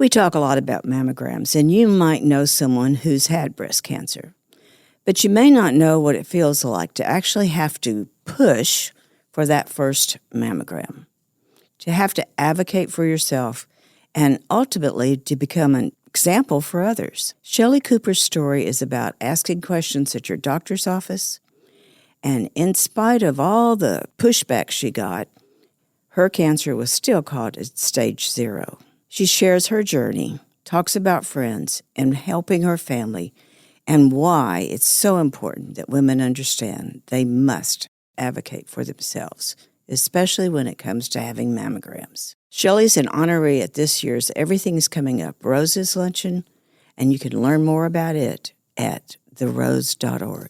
We talk a lot about mammograms, and you might know someone who's had breast cancer, but you may not know what it feels like to actually have to push for that first mammogram, to have to advocate for yourself, and ultimately to become an example for others. Shelley Cooper's story is about asking questions at your doctor's office, and in spite of all the pushback she got, her cancer was still caught at stage 0. She shares her journey, talks about friends, and helping her family, and why it's so important that women understand they must advocate for themselves, especially when it comes to having mammograms. Shelley's an honoree at this year's Everything's Coming Up Roses Luncheon, and you can learn more about it at therose.org.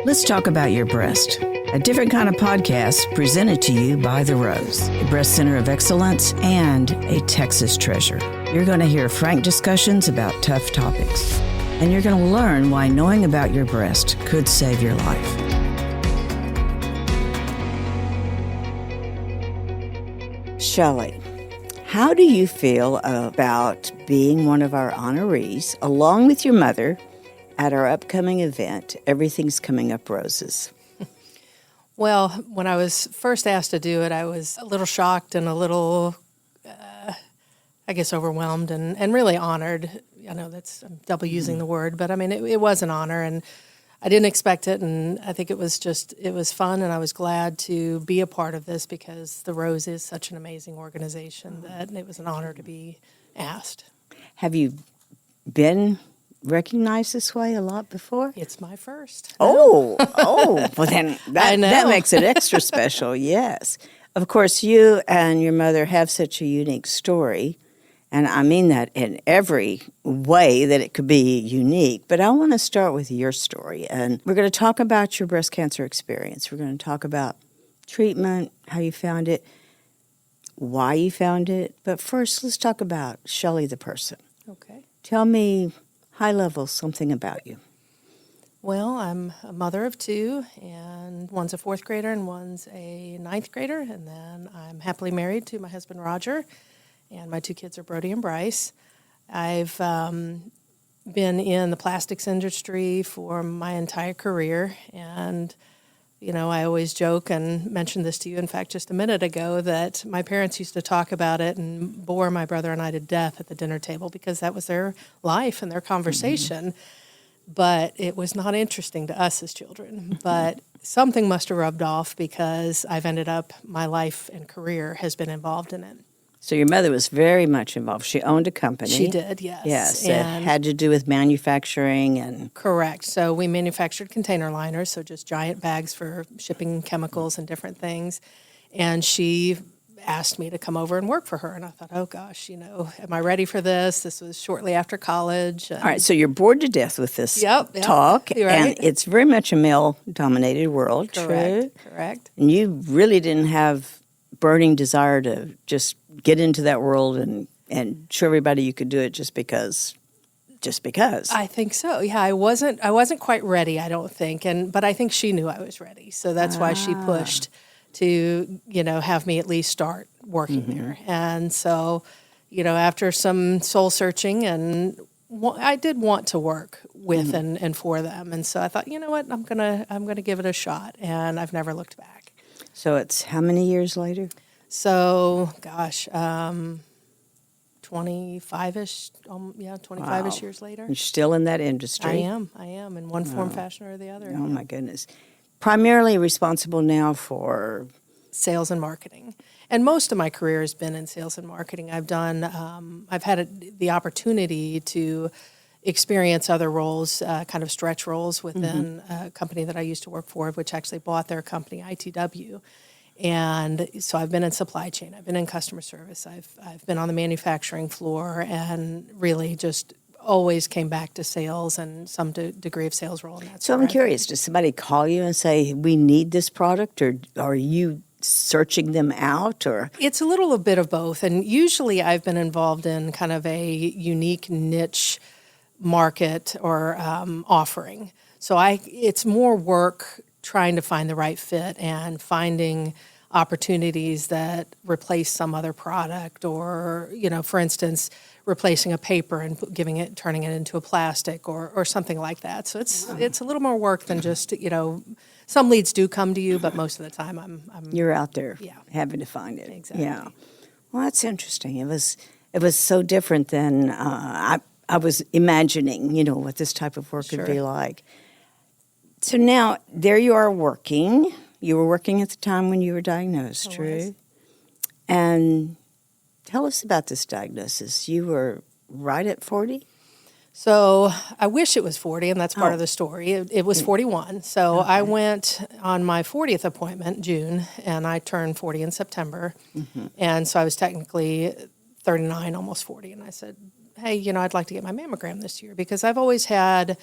Let's talk about your breast. A different kind of podcast presented to you by The Rose, a breast center of excellence and a Texas treasure. You're going to hear frank discussions about tough topics, and you're going to learn why knowing about your breast could save your life. Shelley, how do you feel about being one of our honorees, along with your mother, at our upcoming event, Everything's Coming Up Roses? Well, when I was first asked to do it, I was a little shocked and a little, overwhelmed and really honored. I know I'm double using the word, but I mean, it was an honor, and I didn't expect it, and I think it was fun, and I was glad to be a part of this because The Rose is such an amazing organization that it was an honor to be asked. Have you been recognized this way a lot before? It's my first. Well then that makes it extra special, yes. Of course, you and your mother have such a unique story, and I mean that in every way that it could be unique, but I want to start with your story, and we're going to talk about your breast cancer experience. We're going to talk about treatment, how you found it, why you found it, but first, let's talk about Shelley the person. Okay. Tell me high level something about you. Well, I'm a mother of 2, and one's a 4th grader and one's a 9th grader, and then I'm happily married to my husband, Roger, and my 2 kids are Brody and Bryce. I've been in the plastics industry for my entire career, and I always joke and mentioned this to you, in fact, just a minute ago, that my parents used to talk about it and bore my brother and I to death at the dinner table because that was their life and their conversation. Mm-hmm. But it was not interesting to us as children. But something must have rubbed off because my life and career has been involved in it. So your mother was very much involved. She owned a company. She did, yes. Yes, it had to do with manufacturing and... Correct. So we manufactured container liners, so just giant bags for shipping chemicals and different things. And she asked me to come over and work for her. And I thought, oh gosh, am I ready for this? This was shortly after college. All right, so you're bored to death with this talk. You're right. And it's very much a male-dominated world, true? Correct. And you really didn't have burning desire to just get into that world and show everybody you could do it just because. I think so. Yeah, I wasn't quite ready, I don't think, but I think she knew I was ready. So that's why she pushed to, have me at least start working there. And so, after some soul searching, and I did want to work with and for them. And so I thought, you know what, I'm gonna give it a shot, and I've never looked back. So it's how many years later? So, gosh, 25-ish, 25-ish years later. You're still in that industry. I am, in one form, fashion, or the other. Oh, my goodness. Primarily responsible now for... sales and marketing. And most of my career has been in sales and marketing. I've had the opportunity to experience other roles, kind of stretch roles within a company that I used to work for, which actually bought their company, ITW. And so I've been in supply chain, I've been in customer service, I've been on the manufacturing floor, and really just always came back to sales and some degree of sales role. And so I'm curious, does somebody call you and say, we need this product, or are you searching them out? Or it's a little bit of both, and usually I've been involved in kind of a unique niche market or offering. So it's more work trying to find the right fit and finding opportunities that replace some other product, or, for instance, replacing a paper and turning it into a plastic, or something like that. So it's a little more work than just, some leads do come to you, but most of the time I'm You're out there Yeah. having to find it. Exactly. Yeah. Well, that's interesting. It was so different than I was imagining, what this type of work would be Sure. like. So now there you are working. You were working at the time when you were diagnosed, I true? was. And tell us about this diagnosis. You were right at 40? So I wish it was 40, and that's part Oh. of the story. It was 41. So I went on my 40th appointment, June, and I turned 40 in September. And so I was technically 39, almost 40. And I said, hey, I'd like to get my mammogram this year, because I've always had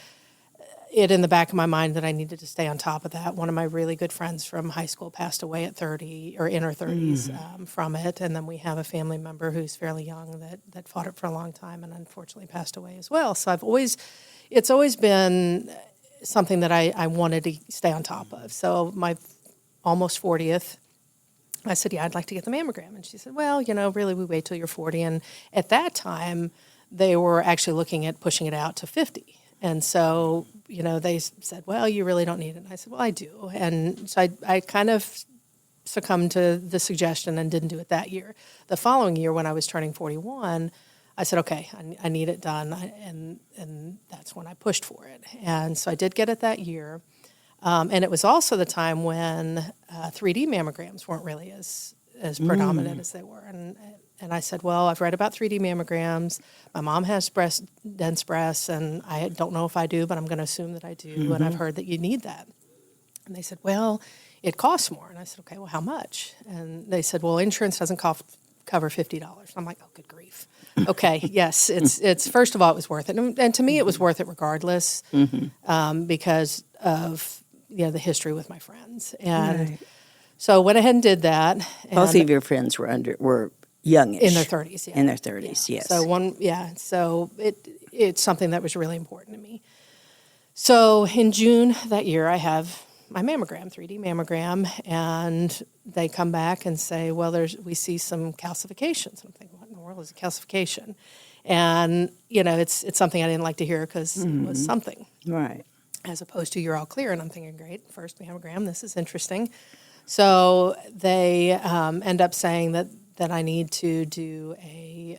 it in the back of my mind that I needed to stay on top of that. One of my really good friends from high school passed away at 30 or in her 30s from it. And then we have a family member who's fairly young that fought it for a long time and unfortunately passed away as well. So it's always been something that I wanted to stay on top of. So my almost 40th, I said, yeah, I'd like to get the mammogram. And she said, well, really we wait till you're 40. And at that time, they were actually looking at pushing it out to 50. And so, they said, well, you really don't need it. And I said, well, I do. And so I kind of succumbed to the suggestion and didn't do it that year. The following year, when I was turning 41, I said, okay, I need it done. And that's when I pushed for it. And so I did get it that year. And it was also the time when 3D mammograms weren't really as predominant as they were. And I said, well, I've read about 3D mammograms. My mom has dense breasts, and I don't know if I do, but I'm going to assume that I do. And I've heard that you need that. And they said, well, it costs more. And I said, okay, well, how much? And they said, well, insurance doesn't cover $50. I'm like, oh, good grief. Okay, yes, it's first of all, it was worth it. And to me, it was worth it regardless because of the history with my friends. And so went ahead and did that. Both of your friends were youngish. In their 30s, yeah. In their 30s, yes. So it's something that was really important to me. So in June that year, I have my mammogram, 3D mammogram, and they come back and say, well, we see some calcifications. I'm thinking, what in the world is a calcification? And, it's something I didn't like to hear because it was something. Right. As opposed to you're all clear. And I'm thinking, great, first mammogram, this is interesting. So they end up saying that I need to do a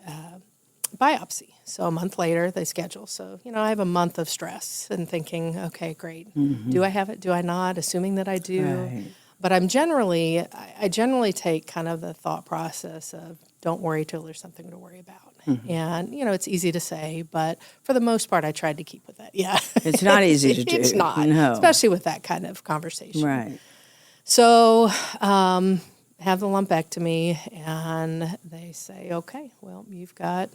biopsy. So a month later, they schedule. So, I have a month of stress and thinking, okay, great. Do I have it? Do I not? Assuming that I do. Right. But I generally take kind of the thought process of don't worry till there's something to worry about. And, it's easy to say, but for the most part, I tried to keep with that. Yeah. It's not easy to do. It's not, no. especially with that kind of conversation. Right. So have the lumpectomy, and they say, okay, well, you've got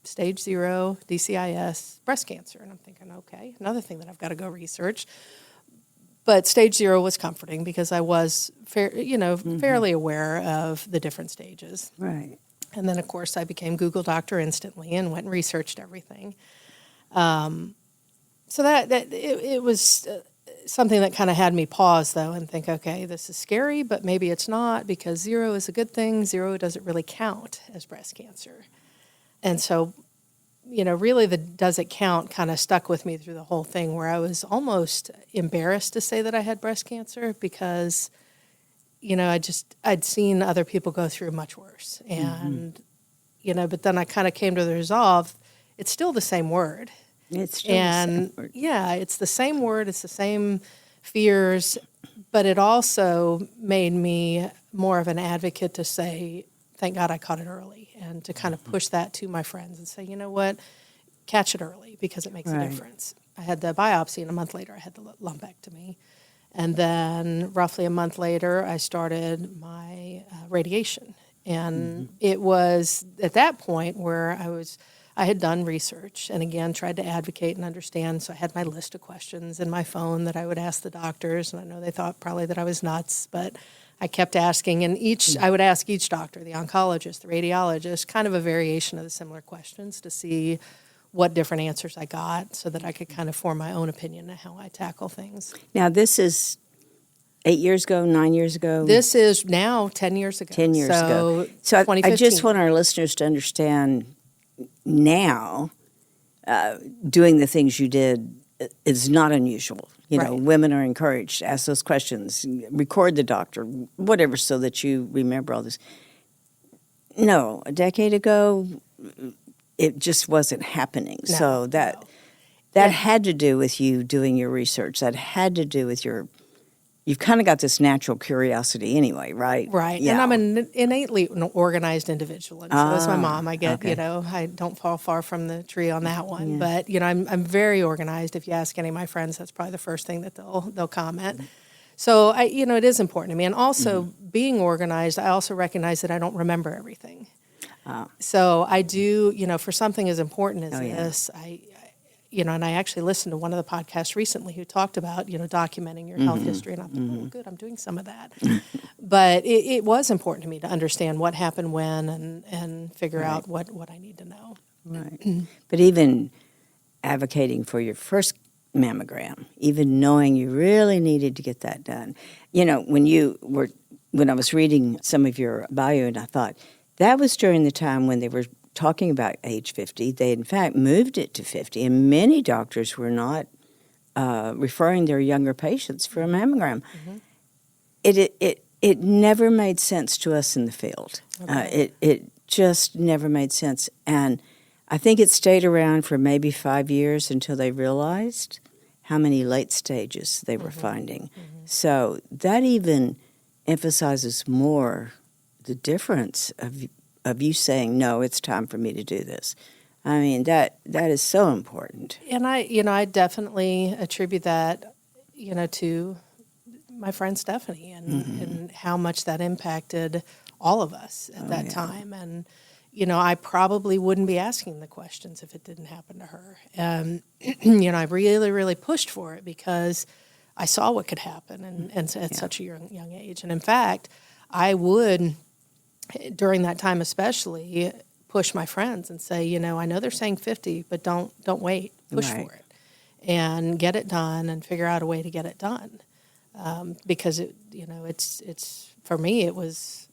stage 0 DCIS breast cancer. And I'm thinking, okay, another thing that I've got to go research. But stage 0 was comforting because I was fairly aware of the different stages. Right. And then, of course, I became Google Doctor instantly and went and researched everything. So that it was something that kind of had me pause, though, and think, okay, this is scary, but maybe it's not, because 0 is a good thing. 0 doesn't really count as breast cancer. And so, really the does it count kind of stuck with me through the whole thing, where I was almost embarrassed to say that I had breast cancer because, I'd seen other people go through much worse. And, but then I kind of came to the resolve, it's still the same word. It's still the same word. Yeah, it's the same word, it's the same fears, but it also made me more of an advocate to say, thank God I caught it early, and to kind of push that to my friends and say, you know what, catch it early because it makes a difference. I had the biopsy, and a month later I had the lumpectomy. And then roughly a month later, I started my radiation. And it was at that point where I had done research and, again, tried to advocate and understand. So I had my list of questions in my phone that I would ask the doctors. And I know they thought probably that I was nuts, but I kept asking. And I would ask each doctor, the oncologist, the radiologist, kind of a variation of the similar questions to see what different answers I got so that I could kind of form my own opinion of how I tackle things. Now, this is 8 years ago, 9 years ago? This is now 10 years ago. 10 years ago. So I just want our listeners to understand now, doing the things you did is not unusual. You know, Right. women are encouraged to ask those questions, record the doctor, whatever, so that you remember all this. No, a decade ago, it just wasn't happening. No, So that had to do with you doing your research. That had to do with you've kind of got this natural curiosity anyway, right? Right. Yeah. And I'm an innately organized individual. And so is my mom. I get, okay. I don't fall far from the tree on that one. But, I'm very organized. If you ask any of my friends, that's probably the first thing that they'll comment. So, it is important to me. And also, being organized, I also recognize that I don't remember everything. So I do, for something as important as this, and I actually listened to one of the podcasts recently who talked about, documenting your health history. And I thought, oh, good, I'm doing some of that. But it was important to me to understand what happened when and figure out what I need to know. Right. But even advocating for your first mammogram, even knowing you really needed to get that done. When I was reading some of your bio, and I thought, that was during the time when they were talking about age 50. They, in fact, moved it to 50, and many doctors were not referring their younger patients for a mammogram. It never made sense to us in the field. Okay. It just never made sense. And I think it stayed around for maybe 5 years until they realized how many late stages they were finding. So that even emphasizes more the difference of you saying, no, it's time for me to do this. I mean, that is so important. And I definitely attribute that, to my friend Stephanie and how much that impacted all of us at that time. And, I probably wouldn't be asking the questions if it didn't happen to her. And, I really, really pushed for it because I saw what could happen and at such a young age. And in fact, I would, during that time especially, push my friends and say, I know they're saying 50, but don't wait, push for it and get it done and figure out a way to get it done. Because it's for me, it was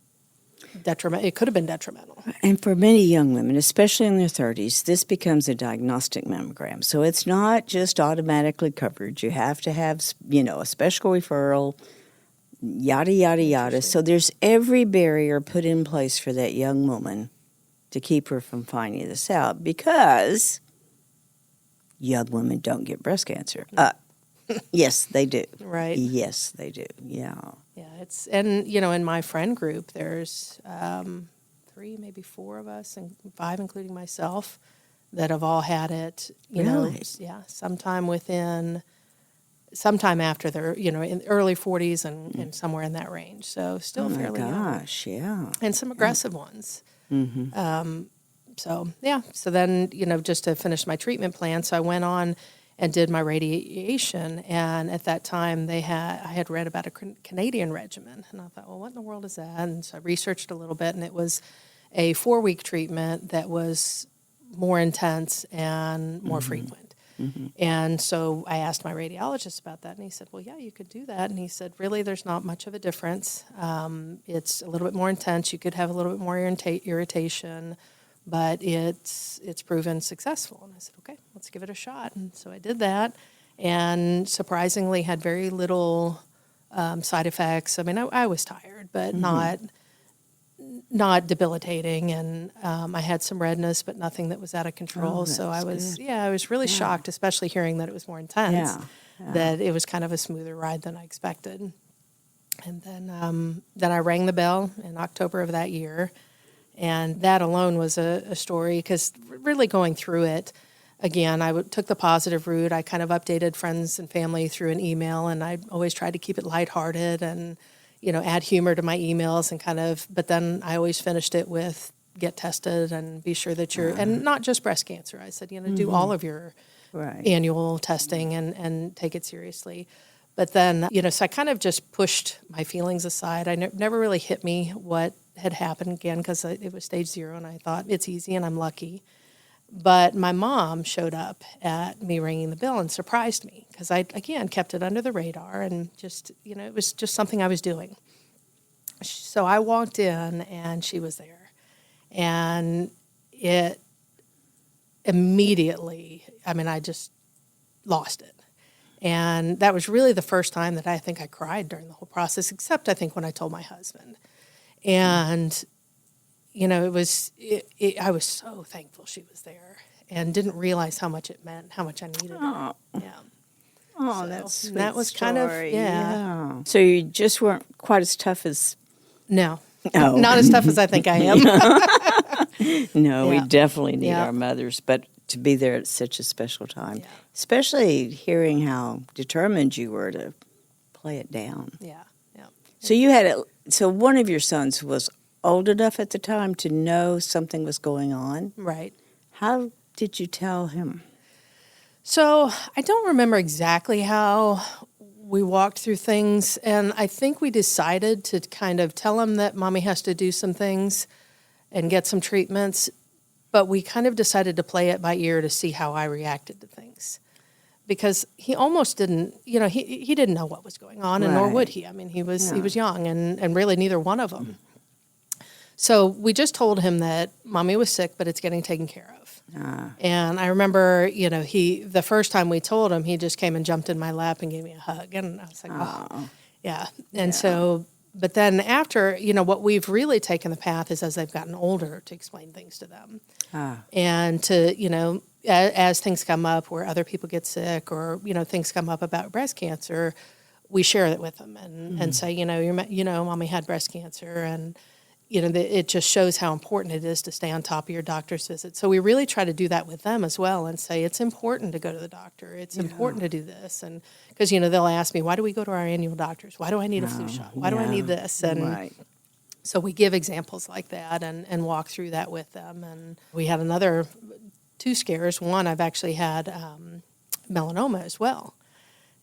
detrimental. It could have been detrimental. And for many young women, especially in their 30s, this becomes a diagnostic mammogram. So it's not just automatically covered. You have to have, a special referral, yada, yada, yada. So there's every barrier put in place for that young woman to keep her from finding this out, because young women don't get breast cancer. Yes, they do. Right. Yes, they do. Yeah. Yeah, in my friend group, there's 3, maybe 4 of us, and 5, including myself, that have all had it. Really? Sometime after their, in early 40s and somewhere in that range. So still fairly young. Oh my gosh, yeah. And some aggressive ones. So then, just to finish my treatment plan, so I went on and did my radiation. And at that time, I had read about a Canadian regimen. And I thought, well, what in the world is that? And so I researched a little bit, and it was a 4-week treatment that was more intense and more frequent. And so I asked my radiologist about that, and he said, well, yeah, you could do that. And he said, really, there's not much of a difference. It's a little bit more intense. You could have a little bit more irritation, but it's proven successful. And I said, okay, let's give it a shot. And so I did that, and surprisingly had very little side effects. I mean, I was tired, but not debilitating, and I had some redness, but nothing that was out of control. So I was really shocked, especially hearing that it was more intense, that it was kind of a smoother ride than I expected. And then I rang the bell in October of that year, and that alone was a story, because really going through it, again, I took the positive route. I kind of updated friends and family through an email, and I always tried to keep it lighthearted and add humor to my emails but then I always finished it with get tested and be sure that you're, and not just breast cancer. I said, do all of your annual testing and take it seriously. But then, so I kind of just pushed my feelings aside. I never really hit me what had happened again, because it was stage 0, and I thought it's easy and I'm lucky. But my mom showed up at me ringing the bell and surprised me because I, again, kept it under the radar and just, it was just something I was doing. So I walked in and she was there. And it immediately, I just lost it. And that was really the first time that I think I cried during the whole process, except I think when I told my husband. And, I was so thankful she was there and didn't realize how much it meant, how much I needed her. Yeah. Oh, So, that's sweet that was story. kind of, yeah. So you just weren't quite as tough as... No. Oh. Not as tough as I think I am. No, we Yeah. definitely need Yeah. our mothers, but to be there at such a special time, Yeah. especially hearing how determined you were to play it down. Yeah. Yeah. So you had so one of your sons was old enough at the time to know something was going on. Right. How did you tell him? So I don't remember exactly how we walked through things, and I think we decided to kind of tell him that Mommy has to do some things and get some treatments, but we kind of decided to play it by ear to see how I reacted to things. Because he almost didn't, he didn't know what was going on, and nor Right. would he. He was young, and really neither one of them. So we just told him that Mommy was sick, but it's getting taken care of. And I remember, the first time we told him, he just came and jumped in my lap and gave me a hug. And I was like, oh, yeah. And so, but then after, what we've really taken the path is as they've gotten older to explain things to them. And to, as things come up where other people get sick or, things come up about breast cancer, we share it with them and say, Mommy had breast cancer, and it just shows how important it is to stay on top of your doctor's visit. So we really try to do that with them as well and say it's important to go to the doctor. It's important to do this. And because, they'll ask me, why do we go to our annual doctors? Why do I need a flu shot? Why do I need this? And so we give examples like that and walk through that with them. And we had another 2 scares. One, I've actually had melanoma as well.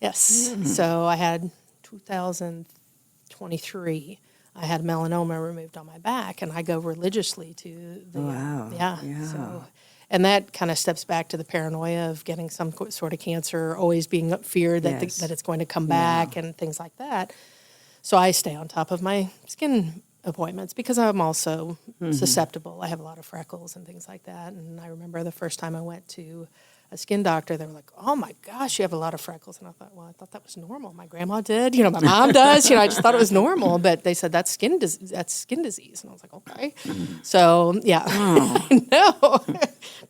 Yes. So I had 2023. I had melanoma removed on my back, and I go religiously to the Wow. So, and that kind of steps back to the paranoia of getting some sort of cancer, always being feared that that it's going to come back and things like that. So I stay on top of my skin appointments because I'm also susceptible. I have a lot of freckles and things like that. And I remember the first time I went to a skin doctor, they were like, oh my gosh, you have a lot of freckles. And I thought, well, I thought that was normal. My grandma did, my mom does, I just thought it was normal. But they said, that's skin disease. And I was like, okay. So, yeah, no, talk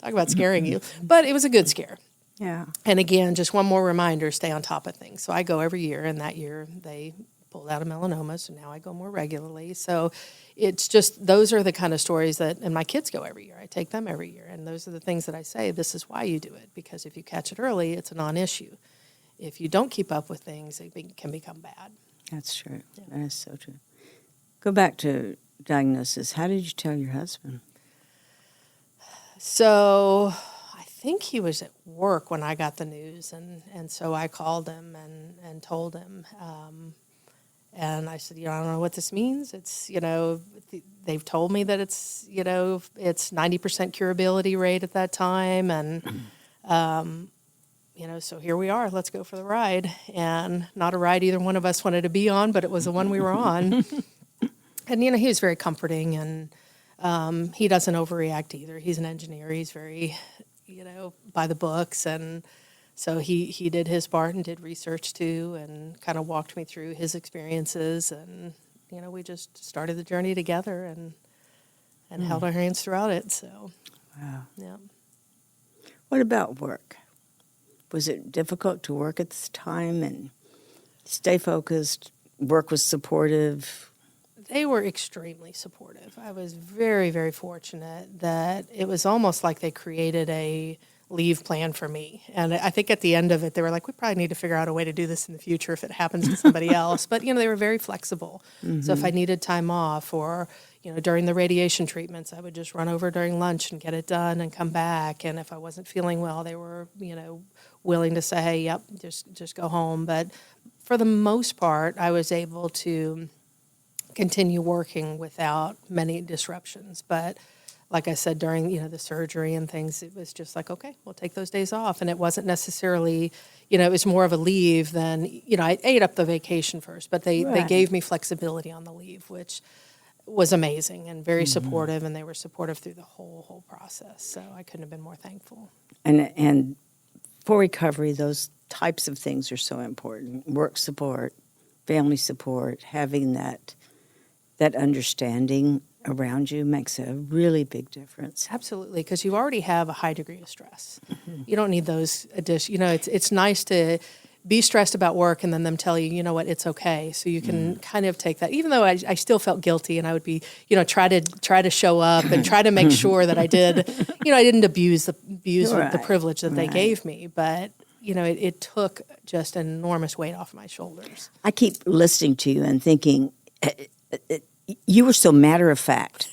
about scaring you. But it was a good scare. Yeah. And again, just one more reminder, stay on top of things. So I go every year, and that year they pulled out a melanoma, so now I go more regularly. So it's just, those are the kind of stories that, and my kids go every year. I take them every year, and those are the things that I say, this is why you do it, because if you catch it early, it's a non-issue. If you don't keep up with things, it can become bad. That's true. Yeah. That is so true. Go back to diagnosis. How did you tell your husband? So I think he was at work when I got the news, and so I called him and told him. And I said, I don't know what this means. It's, they've told me that it's, it's 90% curability rate at that time. And, so here we are. Let's go for the ride. And not a ride either one of us wanted to be on, but it was the one we were on. And, he was very comforting, and he doesn't overreact either. He's an engineer. He's very, by the books, and so he did his part and did research too, and kind of walked me through his experiences, and we just started the journey together and held our hands throughout it. So, yeah. What about work? Was it difficult to work at this time and stay focused? Work was supportive? They were extremely supportive. I was very, very fortunate that it was almost like they created a leave plan for me. And I think at the end of it, they were like, we probably need to figure out a way to do this in the future if it happens to somebody else. But, they were very flexible. So if I needed time off or, during the radiation treatments, I would just run over during lunch and get it done and come back. And if I wasn't feeling well, they were, willing to say, hey, yep, just go home. But for the most part, I was able to continue working without many disruptions. But like I said, during, the surgery and things, it was just like, okay, we'll take those days off. And it wasn't necessarily, it was more of a leave than, I ate up the vacation first, but they Right. gave me flexibility on the leave, which was amazing and very supportive, and they were supportive through the whole process. So I couldn't have been more thankful. And for recovery, those types of things are so important. Work support, family support, having that understanding around you makes a really big difference. Absolutely, because you already have a high degree of stress. You don't need those additional, it's nice to be stressed about work and then them tell you, what, it's okay. So you can kind of take that, even though I still felt guilty, and I would be, try to show up and try to make sure that I did, I didn't abuse the privilege that they gave me. But, it took just an enormous weight off my shoulders. I keep listening to you and thinking, you were so matter of fact.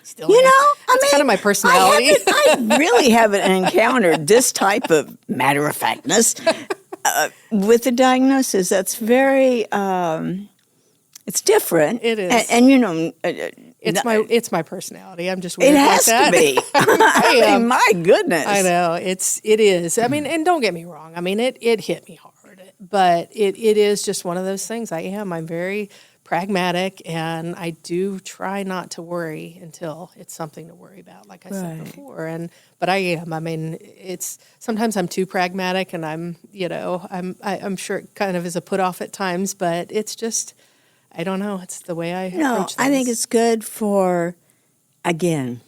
Still it's kind of my personality. I really haven't encountered this type of matter of factness with the diagnosis. That's very, it's different. It is, and it's my personality. I'm just weird it has like that. to be. I mean, my goodness. I know it is. I mean, and don't get me wrong. I mean, it hit me hard, but it is just one of those things. I'm very pragmatic, and I do try not to worry until it's something to worry about, like I said before. But I am. I mean, it's sometimes I'm too pragmatic, and I'm sure it kind of is a put off at times, but it's just, I don't know. It's the way I approach things. I think it's good for, again,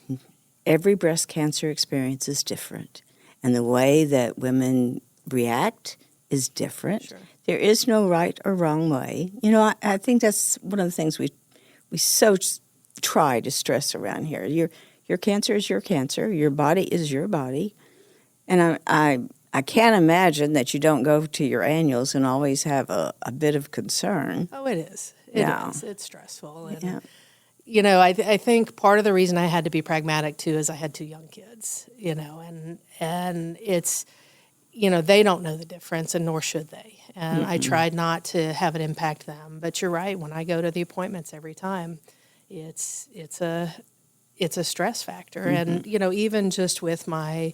every breast cancer experience is different, and the way that women react is different. Sure. There is no right or wrong way. I think that's one of the things we so try to stress around here. Your cancer is your cancer. Your body is your body. And I can't imagine that you don't go to your annuals and always have a bit of concern. Oh, it is. It is. It's stressful. And, Yeah. I think part of the reason I had to be pragmatic, too, is I had 2 young kids, and it's, they don't know the difference, and nor should they. And I tried not to have it impact them. But you're right. When I go to the appointments every time, it's a stress factor. And, even just with my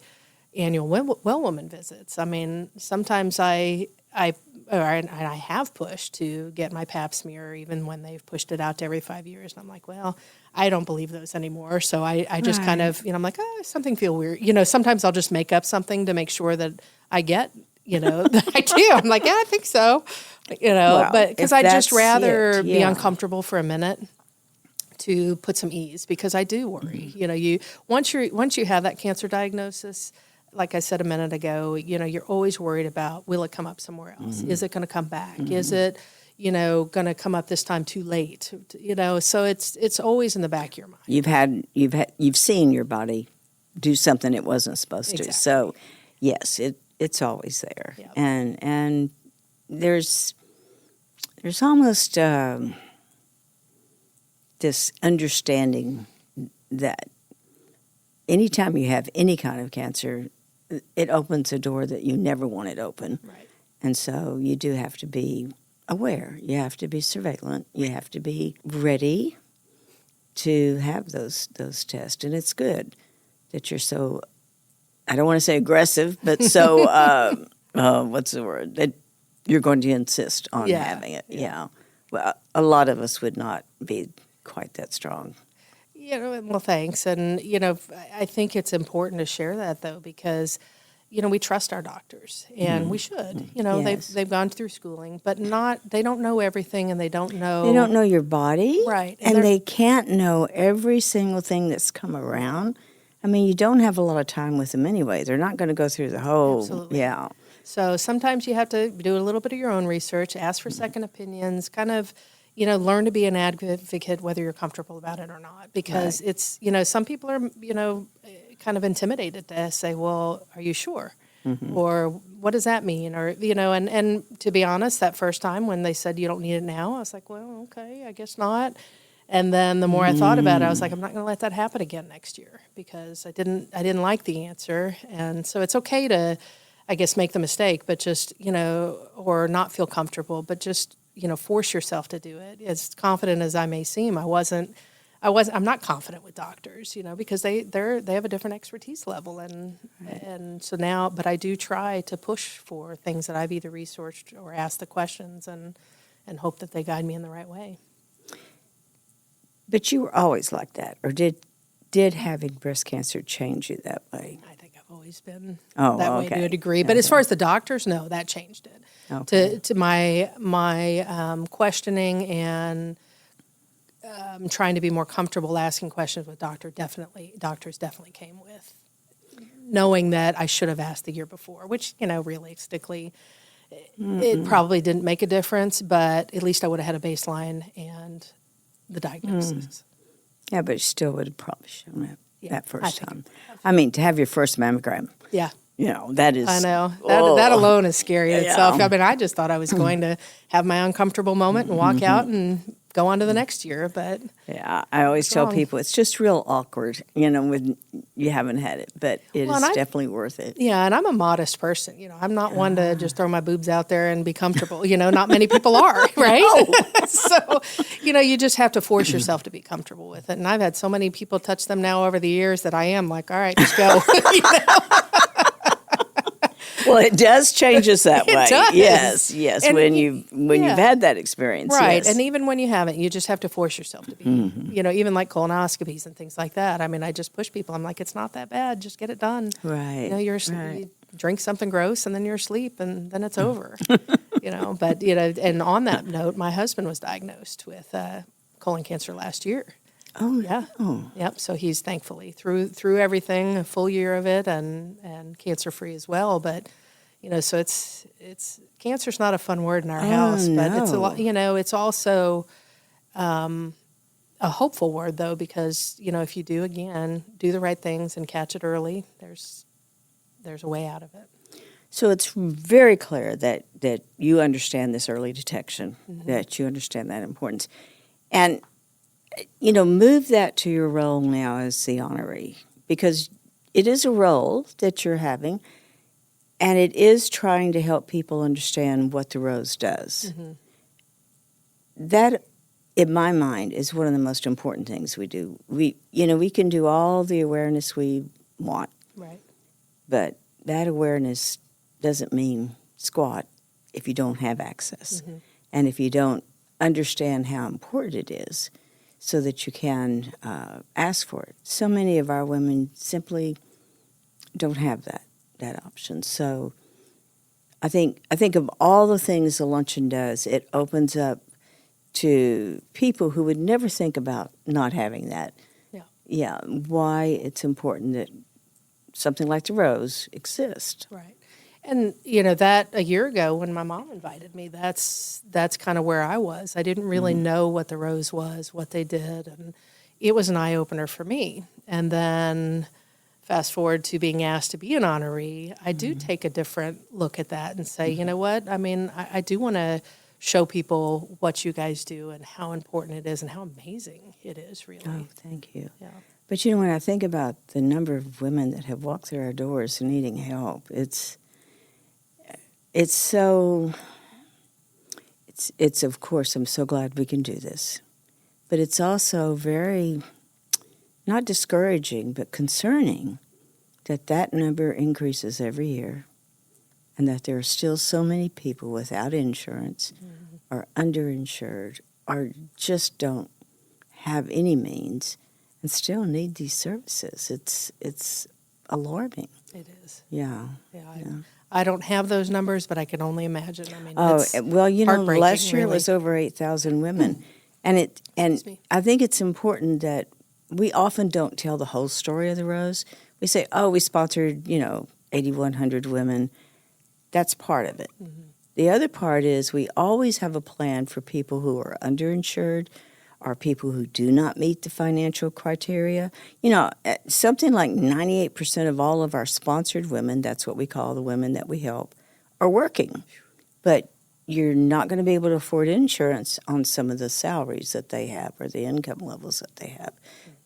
annual well woman visits, I mean, sometimes I have pushed to get my pap smear, even when they've pushed it out to every 5 years. And I'm like, well, I don't believe those anymore. So I just kind of, I'm like, something feel weird. Sometimes I'll just make up something to make sure that I get, that I do. I'm like, yeah, I think so. Well, but because I'd just rather be yeah. uncomfortable for a minute to put some ease, because I do worry. You once you have that cancer diagnosis, like I said a minute ago, you're always worried about, will it come up somewhere else? Is it going to come back? Is it, going to come up this time too late? So it's always in the back of your mind. You've seen your body do something it wasn't supposed to. So yes, it's always there. Yep. And there's almost this understanding that anytime you have any kind of cancer, it opens a door that you never wanted open. Right. And so you do have to be aware. You have to be surveillant. You have to be ready to have those tests. And it's good that you're so, I don't want to say aggressive, but so, what's the word? That you're going to insist on having it. Yeah. Well, a lot of us would not be quite that strong. Well, thanks. And, I think it's important to share that, though, because, we trust our doctors, and we should. Yes. They've gone through schooling, but they don't know everything, and they don't know. They don't know your body. Right. And they can't know every single thing that's come around. I mean, you don't have a lot of time with them anyway. They're not going to go through the whole, Absolutely. So sometimes you have to do a little bit of your own research, ask for second opinions, kind of, learn to be an advocate, whether you're comfortable about it or not, because it's, some people are, kind of intimidated to say, well, are you sure? Or what does that mean? Or, and to be honest, that first time when they said you don't need it now, I was like, well, okay, I guess not. And then the more I thought about it, I was like, I'm not going to let that happen again next year, because I didn't like the answer. And so it's okay to, I guess, make the mistake, but just, or not feel comfortable, but just, force yourself to do it. As confident as I may seem, I wasn't I'm not confident with doctors, because they have a different expertise level, and so now, but I do try to push for things that I've either researched or asked the questions, and hope that they guide me in the right way. But you were always like that, or did having breast cancer change you that way? I think I've always been Oh, that way okay. to a degree. But as far as the doctors, no, that changed it. Okay. To my questioning and trying to be more comfortable asking questions with doctors definitely came with knowing that I should have asked the year before, which, realistically, it probably didn't make a difference, but at least I would have had a baseline and the diagnosis. Yeah, but you still would have probably shown it that first time. Have. I mean, to have your first mammogram. Yeah. That is... I know. That alone is scary in itself. Yeah. I mean, I just thought I was going to have my uncomfortable moment and walk out and go on to the next year, but... Yeah, I always tell people it's just real awkward, when you haven't had it, but it is definitely worth it. Yeah, and I'm a modest person. I'm not one to just throw my boobs out there and be comfortable. Not many people are, right? No. So, you just have to force yourself to be comfortable with it. And I've had so many people touch them now over the years that I am like, all right, just go. Well, it does change us that way. It does. Yes. And when you've had that experience, right? yes. And even when you haven't, you just have to force yourself to be. Even like colonoscopies and things like that. I mean, I just push people. I'm like, it's not that bad. Just get it done. Right. You drink something gross and then you're asleep and then it's over. But and on that note, my husband was diagnosed with colon cancer last year. Oh yeah. Oh. Yep. So he's thankfully through everything, a full year of it, and cancer free as well. But so it's cancer's not a fun word in our house, but it's a lot. It's also a hopeful word though, because if you do the right things and catch it early, there's a way out of it. So it's very clear that you understand this early detection, that you understand that importance, and move that to your role now as the honoree, because it is a role that you're having, and it is trying to help people understand what the rose does. That, in my mind, is one of the most important things we do. We can do all the awareness we want, right? But that awareness doesn't mean squat if you don't have access, and if you don't understand how important it is, so that you can ask for it. So many of our women simply don't have that option. So I think of all the things the Luncheon does, it opens up to people who would never think about not having that. Yeah, why it's important that something like the rose exists. Right. And, that a year ago when my mom invited me, that's kind of where I was. I didn't really know what the rose was, what they did, and it was an eye-opener for me. And then fast forward to being asked to be an honoree, I do take a different look at that and say, you know what, I mean, I do want to show people what you guys do and how important it is and how amazing it is, really. Oh, thank you. Yeah. But, when I think about the number of women that have walked through our doors needing help, it's of course, I'm so glad we can do this. But it's also very, not discouraging, but concerning that number increases every year, and that there are still so many people without insurance or underinsured or just don't have any means and still need these services. It's alarming. It is. Yeah. I don't have those numbers, but I can only imagine. I mean, last year really. It was over 8,000 women, and I think it's important that we often don't tell the whole story of the rose. We say, we sponsored 8,100 women. That's part of it. The other part is we always have a plan for people who are underinsured or people who do not meet the financial criteria. Something like 98% of all of our sponsored women, that's what we call the women that we help, are working. But you're not going to be able to afford insurance on some of the salaries that they have or the income levels that they have.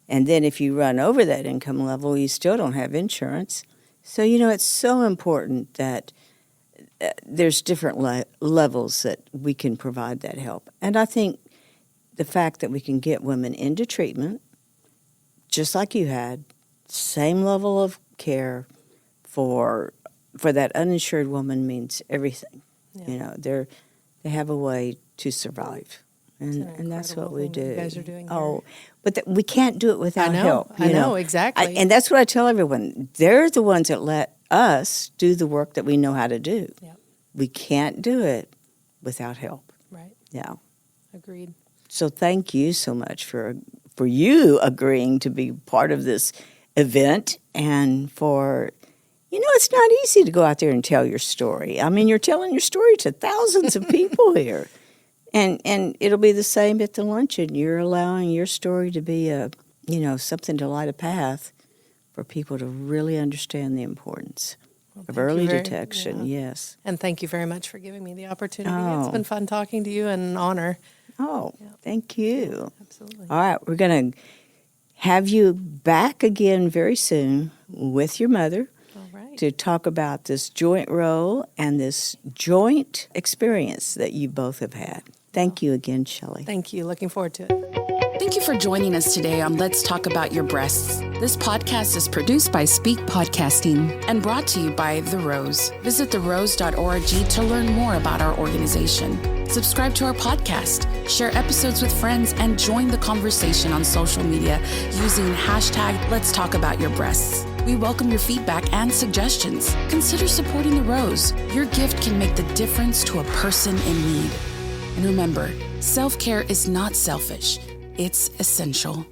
And then if you run over that income level, you still don't have insurance. So, it's so important that there's different levels that we can provide that help. And I think the fact that we can get women into treatment just like you had, same level of care for that uninsured woman means everything. Yeah. You know, they have a way to survive. And that's what we do. You guys are doing here. Oh, but we can't do it without help. I know, exactly. And that's what I tell everyone. They're the ones that let us do the work that we know how to do. Yep. We can't do it without help. Right. Yeah. Agreed. So thank you so much for you agreeing to be part of this event and for, it's not easy to go out there and tell your story. I mean, you're telling your story to thousands of people here. And it'll be the same at the luncheon. You're allowing your story to be something to light a path for people to really understand the importance of early detection. Yeah. Yes. And thank you very much for giving me the opportunity. Oh. It's been fun talking to you and an honor. Oh, thank you. Absolutely. All right, we're going to have you back again very soon with your mother All right. to talk about this joint role and this joint experience that you both have had. Thank you again, Shelley. Thank you. Looking forward to it. Thank you for joining us today on Let's Talk About Your Breasts. This podcast is produced by Speak Podcasting and brought to you by The Rose. Visit therose.org to learn more about our organization. Subscribe to our podcast, share episodes with friends, and join the conversation on social media using hashtag Let's Talk About Your Breasts. We welcome your feedback and suggestions. Consider supporting The Rose. Your gift can make the difference to a person in need. And remember, self-care is not selfish. It's essential.